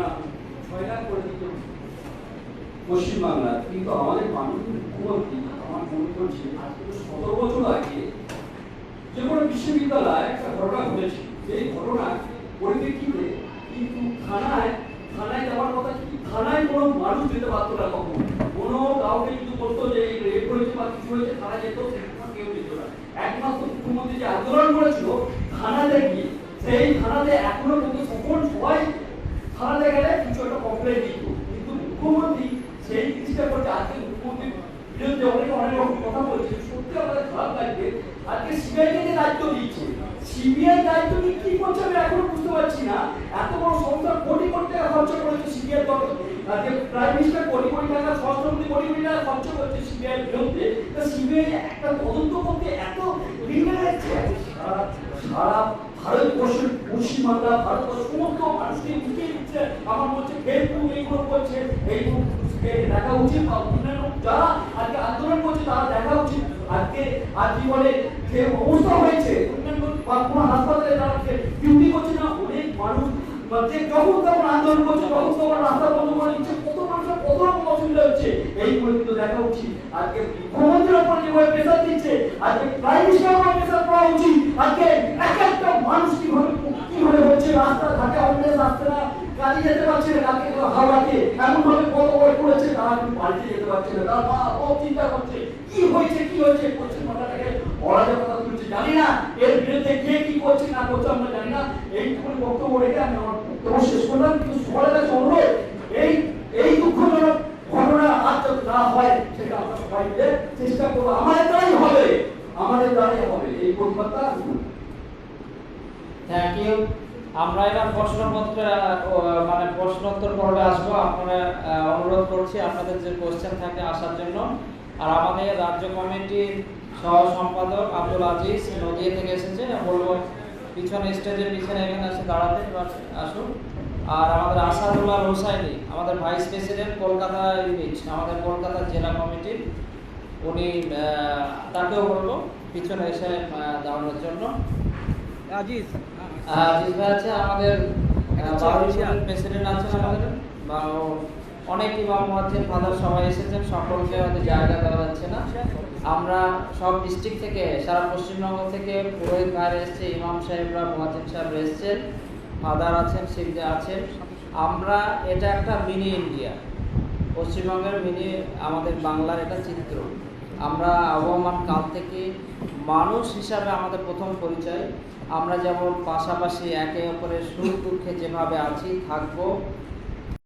না 6 লাখ করে দিত পশ্চিমবাংলা, কিন্তু আমাদের মাননীয় মুখ্যমন্ত্রী আমার মনে করছে আজ থেকে 17 বছর আগে যে কোনো বিশ্ববিদ্যালয়ে একটা ঘটনা ঘটেছে। এই ঘটনার পরিপ্রেক্ষিতে কিন্তু থানায় যাওয়ার কথা, কিন্তু থানায় কোনো মানুষ যেতে পারতো না। কখন কোনো কাউকে কিন্তু বলতো যে রেপ করেছে বা কিছু হয়েছে, থানায় যেত, কেউ যেত না। একমাত্র মুখ্যমন্ত্রী যে আন্দোলন করেছিল থানাতে গিয়ে, সেই থানাতে এখনো কিন্তু তখন সবাই থানাতে গেলে কিছু একটা কমপ্লেন দিত, কিন্তু মুখ্যমন্ত্রী সেই জিনিসটা করছে। আজকে মুখ্যমন্ত্রীর বিরুদ্ধে অনেকে অনেক রকম কথা বলছে, সত্যি আমাদের খারাপ লাগবে। আজকে সিবিআইকে যে দায়িত্ব দিচ্ছে, সিবিআই দায়িত্ব নিয়ে কি করছে আমি এখনো বুঝতে পারছি না। এত বড় সংস্থা কোটি কোটি টাকা খরচ করেছে সিবিআই, যে প্রাইম মিনিস্টার কোটি কোটি টাকা, স্বরাষ্ট্রমন্ত্রী কোটি কোটি টাকা খরচ করছে সিবিআই বিরুদ্ধে, তা সিবিআই একটা তদন্ত করতে এত রিঙ্গে যাচ্ছে। সারা ভারতবর্ষের পশ্চিমবাংলা, ভারতবর্ষের সমস্ত মানুষকে বুঝিয়ে দিচ্ছে। আমার বলছে ফেসবুক এইগুলো করছে, এইগুলো দেখা উচিত, বা অন্যান্য যারা আজকে আন্দোলন করছে তারা দেখা উচিত। আজকে বলে যে অবস্থা হয়েছে, অন্যান্য বা কোনো হাসপাতালে তারা ডিউটি করছে না, অনেক মানুষ যে যখন তখন আন্দোলন করছে, যখন তখন রাস্তা বন্ধ করে দিচ্ছে, কত মানুষের কত রকম অসুবিধা হচ্ছে। এইগুলো কিন্তু দেখা উচিত। আজকে মুখ্যমন্ত্রীর উপর যেভাবে প্রেসার দিচ্ছে, আজকে প্রাইম মিনিস্টারের উপর প্রেসার করা উচিত। আজকে এক একটা মানুষ কিভাবে হচ্ছে, রাস্তা ঘাটে অনেক আসছে না, কাজে যেতে পারছে না, কালকে হাওড়াতে এমন ভাবে কত বই করেছে, তারা কিন্তু বাড়িতে যেতে পারছে না। তারা চিন্তা করছে কি হয়েছে পশ্চিমবাংলাটাকে অরাজকতা তুলছে। জানি না এর বিরুদ্ধে কে কি করছে না করছে আমরা জানি না। এইটুকু বক্তব্য রেখে আমি আমার বক্তব্য শেষ করলাম। কিন্তু সবার কাছে অনুরোধ, এই দুঃখজনক ঘটনা আর যাতে না হয় সেটা আমরা সবাই মিলে চেষ্টা করবো। আমাদের দ্বারাই হবে এই প্রতিবাদটা। Thank you. আমরা এবার প্রশ্নোত্তর পর্বে আসবো। আপনারা অনুরোধ করছি আপনাদের যে কোশ্চেন থাকে আসার জন্য। আর আমাদের রাজ্য কমিটির সহ সম্পাদক আব্দুল আজিজ নদিয়া থেকে এসেছে, বলবো পিছনে স্টেজের পিছনে এখানে এসে দাঁড়াতে, আসুন। আর আমাদের আসাদুল্লাহ হোসাইনি আমাদের ভাইস প্রেসিডেন্ট কলকাতা ইউনিট, আমাদের কলকাতা জেলা কমিটির, উনি তাকেও বলবো পিছনে এসে দাঁড়ানোর জন্য। আজিজ ভাই আছে আমাদের প্রেসিডেন্ট আছেন আমাদের, বা অনেক ইমাম মুয়াজ্জিন ফাদার সবাই এসেছেন, সকলকে হয়তো জায়গা দেওয়া যাচ্ছে না। আমরা সব ডিস্ট্রিক্ট থেকে, সারা পশ্চিমবঙ্গ থেকে পুরোহিত ভাইরা এসছে, ইমাম সাহেবরা, মুয়াজ্জিন সাহেবরা এসছেন, ফাদার আছেন, শিখজা আছেন। আমরা এটা একটা মিনি ইন্ডিয়া, পশ্চিমবঙ্গের মিনি আমাদের বাংলার এটা চিত্র। আমরা আবহমান কাল থেকে মানুষ হিসাবে আমাদের প্রথম পরিচয়। আমরা যেমন পাশাপাশি একে অপরের সুখ দুঃখে যেভাবে আছি থাকবো,